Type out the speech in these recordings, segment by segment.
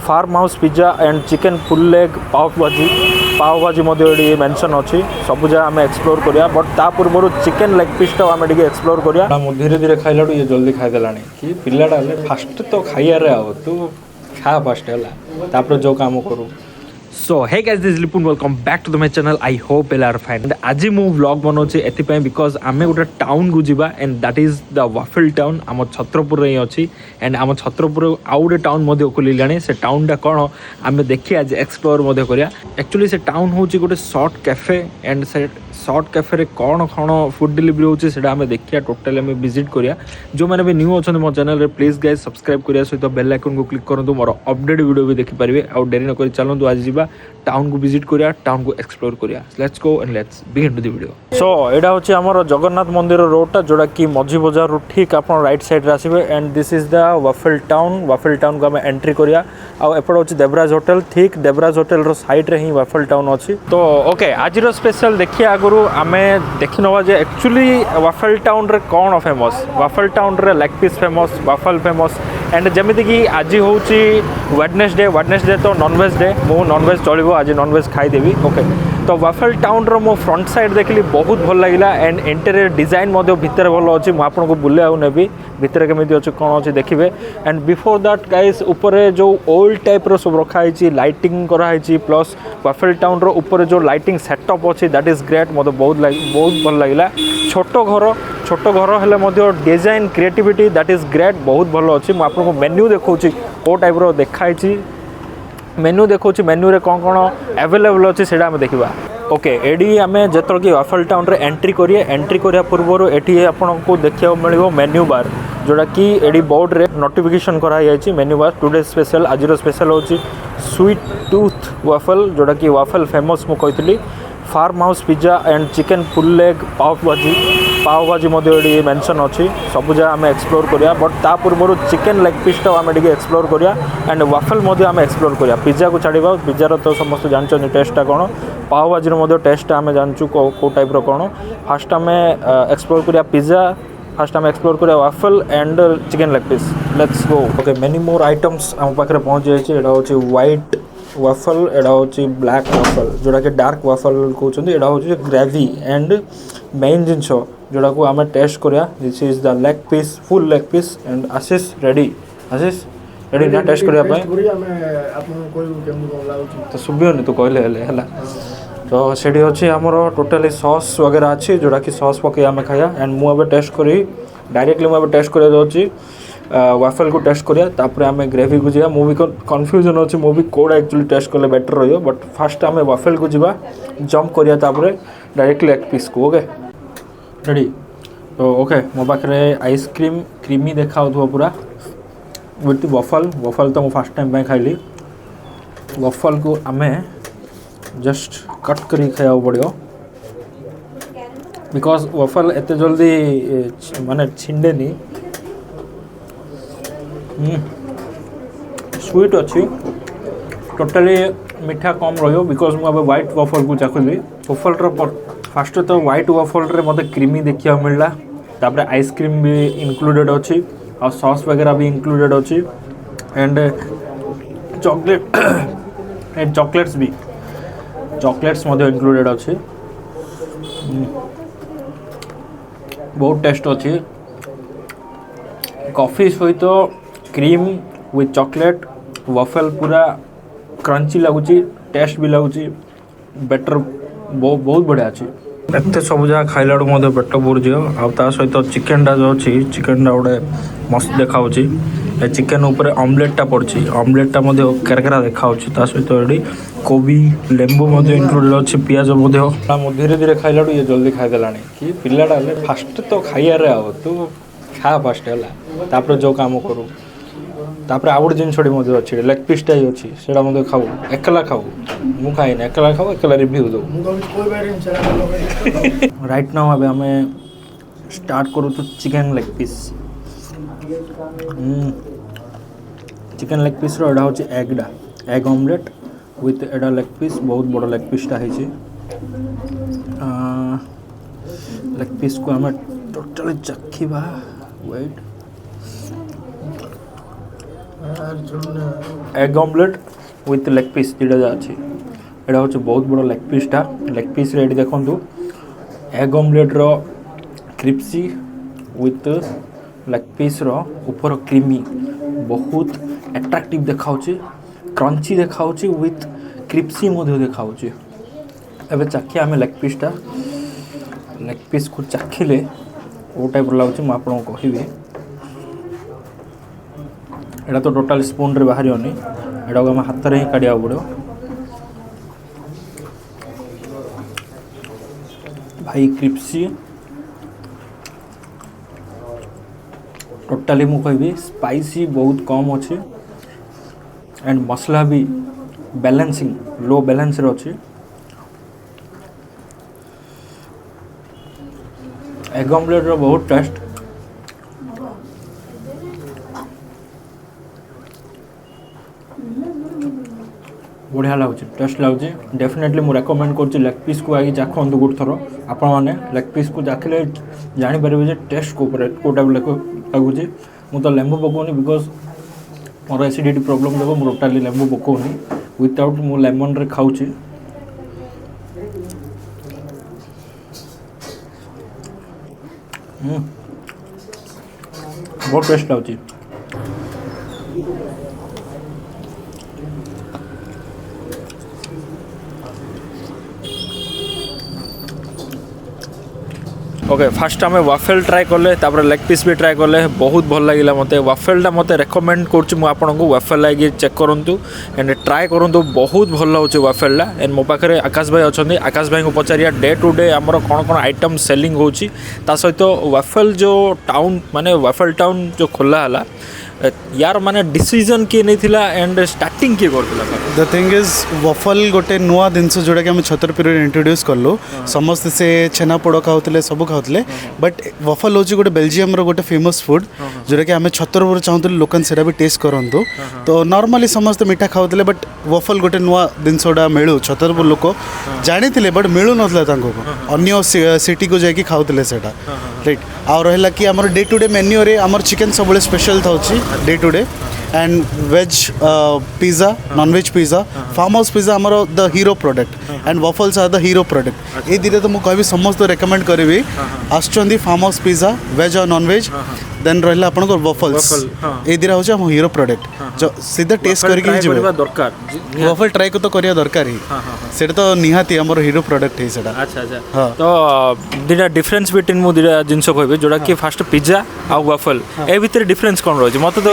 Farm house pizza and chicken full leg pav bhaji mention अच्छी सब जगह आम एक्सप्लोर करिया बट ता पूर्व चिकेन लेग पीस टा आम एक्सप्लोर करिया। धीरे धीरे खाइला ये जल्दी खाईदेला कि पिलाटा फास्ट तो खाइबारे आ तू खा फास्ट है जो काम करू। So hey guys this Lipun welcome back to the my channel. I hope all are fine. आज मु व्लॉग बनाऊँ एपाई बिकज आम गोटे टाउन को जीवा and that is the waffle town आम छत्रपुर ही अच्छी एंड आम छत्रपुर आउ गोटे टाउन खोलिलानी से टाउनटा कौन आम देखिए आज एक्सप्लोर करिया। एक्चुअली से टाउन हूँ गोटे शॉर्ट कैफे एंड से शॉर्ट कैफे कौन कौन फूड डिलीवरी होची सेटा हमें देखिया टोटल हमें विजिट करिया। जो मैंने भी न्यू अच्छा मो चैनल रे प्लीज गाइस सब्सक्राइब करिया सहित बेल आइकन को क्लिक करंतु मोर अपडेट वीडियो भी देखि परिबे। आ देरी न करी चलंतु आज जीवा टाउन को विजिट करिया टाउन को एक्सप्लोर करिया। Let's go and let's begin to the video. So एडा होची हमर जगन्नाथ मंदिर रोडटा जोडा कि मझी बाजार रो ठीक आपन राइट साइड रे आसीबे and this is the waffle town को हम एंट्री करिया। आ एपड होची देवराज होटल ठीक देवराज होटल रो साइड रे ही वाफल टाउन अछि। तो ओके आज रो स्पेशल देखिया आगु आमे देखि नवा जे एक्चुअली वाफल टाउन रे कौन फेमस वाफल टाउन रे leg piece famous waffle famous and जमिति कि आज होची वेडनेसडे तो नॉनवेज डे मो नॉनवेज चलिबो आज नॉनवेज खाई देबी। ओके तो वाफल टाउन रो मो फ्रंट साइड देखली बहुत भल लागिला एंड इंटीरियर डिजाइन मध्य भितर भल अछि। मु आपन को बुले आउ नेबी भितर केमिति अछि कोन अछि देखिबे एंड बिफोर दैट गाइस ऊपर जो ओल्ड टाइप रो सब रखा हिची लाइटिंग करा हिची प्लस वाफल टाउन रो ऊपर जो लाइटिंग सेटअप अछि दैट इज ग्रेट मते बहुत भल लागिला। छोट घर हेले मध्य design creativity that is great बहुत भल अछि। मु आपन को मेन्यू देखौछि को टाइप रो देखाइछि मेन्यू देखौछि मेन्यू रे कोन कोन अवेलेबल अछि सेडा हम देखिबा। ओके एडी आमे जेतर कि वाफल टाउन रे एंट्री करिया पूर्व एठी आपन को देखियो मिलिबो मेन्यू बार जोड़ा कि एडी बोर्ड रे नोटिफिकेशन करा जायछि मेन्यू बार टुडे स्पेशल आज रो स्पेशल होछि स्वीट टूथ वाफल जोड़ा कि वाफल फेमस मु कहितली farm house pizza and chicken full leg pav bhaji mention अच्छी सब जगह आम एक्सप्लोर करिया बट ता पूर्व चिकेन लेग पीस टा आम एक्सप्लोर करिया एंड वाफल आम एक्सप्लोर करिया। पिज्जा को छाड़वा पिज्जार तो समस्त जानते टेस्टा कौन पाव भाजी टेस्ट आम जानचु को टाइप रो कौन फास्ट आम एक्सप्लोर करिया पिज्जा फास्ट आम एक्सप्लोर करिया waffle and chicken leg piece. Let's go. Okay many more items आम पाखे पहुँच जाइए। एटा होची व्हाइट वाफल एडा होची ब्लैक वाफल जोड़ा कि डार्क वाफल कहते एडा होची ग्रेवी एंड मेन जिनस जोड़ा को आम टेस्ट करिया this is the leg piece full leg piece and Ashish ready ना टेस्ट करिया पय तो सुबियोनी तो कहले हेला तो सेडी होची हमरो टोटली सॉस वगैरह अच्छी जोड़ा कि सॉस पके आम खाया एंड मु अब टेस्ट करी डायरेक्टली मु अब टेस्ट करिया दोची वाफल को टेस्ट करिया तापर आम ग्रेवी को जीवा मु भी कन्फ्यूजन अच्छी मु भी कोड़ा एक्चुअली टेस्ट कले बेटर रहियो बट फास्ट आम वाफल को जीवा जंप करिया तापर डायरेक्टली लेग पीस को। ओके रेडी तो ओके मो पाखे आइसक्रीम क्रीमी देखा पूरा विथ वफल तो मु फास्ट टाइम खाइली वफल को आम जस्ट कट करी खाया पड़ो बिकज वफल एत जल्दी माने छिंडेनी स्वीट अच्छी टोटली मीठा कम रही बिकज मुझे व्हाइट वफल को चाखुली वफल फास्ट तो व्हाइट वफल रे मते क्रीमी देखा मिलला तापर आइसक्रीम भी इंक्लूडेड अच्छी और सॉस वगैरह भी इंक्लूडेड अच्छी एंड चॉकलेट्स भी मते इंक्लूडेड अच्छी बहुत टेस्ट अच्छी कॉफी सहित क्रीम विथ चॉकलेट वफल पूरा क्रंची लगुच टेस्ट भी लगुच बेटर बहुत बढ़िया अच्छी एत सब जगह खाइला पेट भरजी आ सहित चिकेनटा जो अच्छी चिकेनटा गोटे मस्त देखा चिकेन उपर ऑमलेटा पड़ी ऑमलेटा केरकेरा देखा सहित ये कोबी लेंबू इंक्लूडेड अच्छी पियाज धीरे धीरे खाइला ये जल्दी खाईदेला कि पिलाटा फास्ट तो खाइबारे आ तू खा फास्ट है जो काम करू तापर आउ गोटे जिनस अच्छी लेग पीसटा ही अच्छी से खाऊ एकला खाऊ मु खाई एकला खाऊ एकला रिव्यू दो राइट नाउ अबे हमें स्टार्ट करूँ तो chicken leg piece chicken leg piece रो एडा होची एग ऑमलेट विथ एडा लेग पीस बहुत बड़ लेग पीसटा है लेग पीस को हमें टोटली चखिबा wait egg omelette with leg piece दुटा जा अच्छी एटा हूँ बहुत बड़ लेग पीसटा लेग पीस ये देखूँ एग ऑमलेट रो क्रिप्सी विथ लेग पीस रो ऊपर क्रीमी बहुत एट्राक्टिव देखा क्रंची देखा विथ क्रिप्सी देखा एवं चाखी आम लेग पीस को चाखिले वो टाइप लगुच मुझे कहबी एटा तो टोटाल स्पून रे बाहर एटा को आम हाथ में ही काढ़ा पड़ो भाई क्रिप्सी टोटाली मु कहबी स्पाइसी बहुत कम अच्छे एंड मसला भी बैलेंसिंग लो बैलेंस रे अच्छी एग ऑमलेट रो बहुत टेस्ट बढ़िया लगुच टेस्ट लगुच डेफिनेटली मुझे रेकमेंड कर लेग पीस को आगे चाखु गोटे थर आपण मैंने लेग पीस को चाखिले जापर टेस्ट को टाइप लगुच मु तो लेंबू पकाउनी बिकज मोर एसिडिटी प्रॉब्लम देखो मुझे टोटाली लेंबू पकाउनी विदाउट मु लेमन रे खाऊची बहुत टेस्ट लगुच ओके फास्ट आम वाफेल ट्राए कले तापर लेग पीस भी ट्राए कले बहुत भल लगे मत वाफेलटा मत रेकमेंड करूँ वाफेल लगे चेक करूँ एंड ट्राए करूँ बहुत भल हो वाफेलटा एंड मो पाखे आकाश भाई अच्छा आकाश भाई को पचारिया डे टू डे आमर कौन कौन आइटम सेलिंग होची ता सहित वाफेल जो टाउन माने वाफेल टाउन जो खोला है यार माने डिसीजन किए नहीं थिला एंड स्टार्टिंग किए करथिला द थिंग इज वफल गोटे नुआ जिनस जोटा कि आम छतरपुर इंट्रोड्यूस कलु समस्त से छेनापोड़ खाऊले सब खाऊले बट वफल हूँ गोटे बेल्जियम गोटे फेमस फूड जोटा कि आम छतरपुर चाहूँ लोक से भी टेस्ट करूँ तो नॉर्मली समस्त मीठा खाऊले बट वफल गोटे नुआ जिनसा मिलू छतरपुर लोक जानी बट मिलू ना अन्य सिटी को जाकि खाऊले से राइट आ रहा कि आम डे टू डे मेन्यू रे आम चिकेन सब स्पेशल था day to day and veg pizza non veg pizza farm house pizza आमर the hero product and waffles are the hero product ये दुटा तो मुझे समस्त रेकमेंड करी आसुँच फार्म हाउस पिज़्ज़ा वेज और नॉन वेज देन रहा आप वफल्स ये दुटा हूँ आम हीरो प्रोडक्ट जो सीधा टेस्ट करके वफल ट्राई को तो करिया दरकार ही से तो निहाती आम हीरो प्रोडक्ट है सेटा अच्छा अच्छा तो दुटा डिफरेंस बिटवीन मु दुटा जिनस कहबी जोटा कि फास्ट पिज़्ज़ा आ वफल ए भीतर डिफरेंस कौन रही मत तो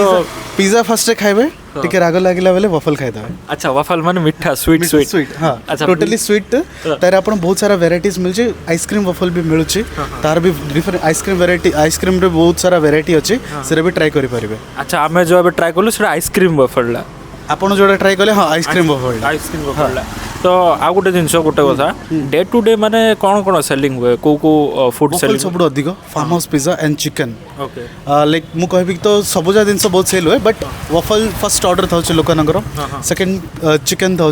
पिज़्ज़ा फर्स्ट खाइबे टिके राग लागला बेले वफल खाइदे अच्छा वफल माने मीठा स्वीट स्वीट स्वीट हां अच्छा टोटली स्वीट तार आपण बहुत सारा वेराइटीज मिल छी आइसक्रीम वफल भी मिलु छी तार भी डिफरेंट आइसक्रीम वेराइटी आइसक्रीम रे बहुत सारा वेराइटी अछि सेरे भी ट्राई करि परिबे अच्छा हमें जो अबे ट्राई करलु सेरा आइसक्रीम वफलला आपण जोडा ट्राई करले हां आइसक्रीम वफलला तो आ गोटे जिनस गोटे कथा डे टू डे माने कौन कौन सेलिंग हुए को फूड सेलिंग सब अधिक farm house pizza and chicken okay like मु कहबी तो सबजा जिनस बहुत सेल हुए बट वफल फर्स्ट ऑर्डर था लोकनगर सेकंड चिकन था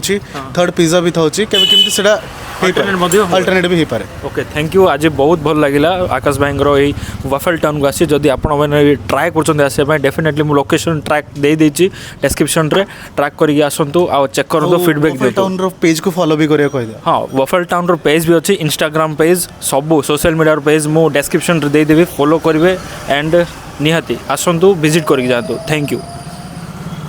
थर्ड पिज़्ज़ा भी था केमती सेटा अल्टरनेट भी पारे ओके थैंक यू आज बहुत भल लगिला आकाश भाई वफल टाउन को आसी जदि आपण मैंने ट्राए करछन आसे डेफिनेटली मु लोकेशन ट्रैक दे देछि डिस्क्रिप्शन रे ट्रैक करके आसंतु आ चेक करंतु फीडबैक दे टाउन रो पेज को फॉलो भी करिया कहि हां वफल टाउन रो पेज भी अछि इंस्टाग्राम पेज सब सोशल मीडिया रो पेज मु डिस्क्रिप्शन रे दे देबी फॉलो करिवे एंड निहाती आसंतु विजिट करके जातु थैंक यू।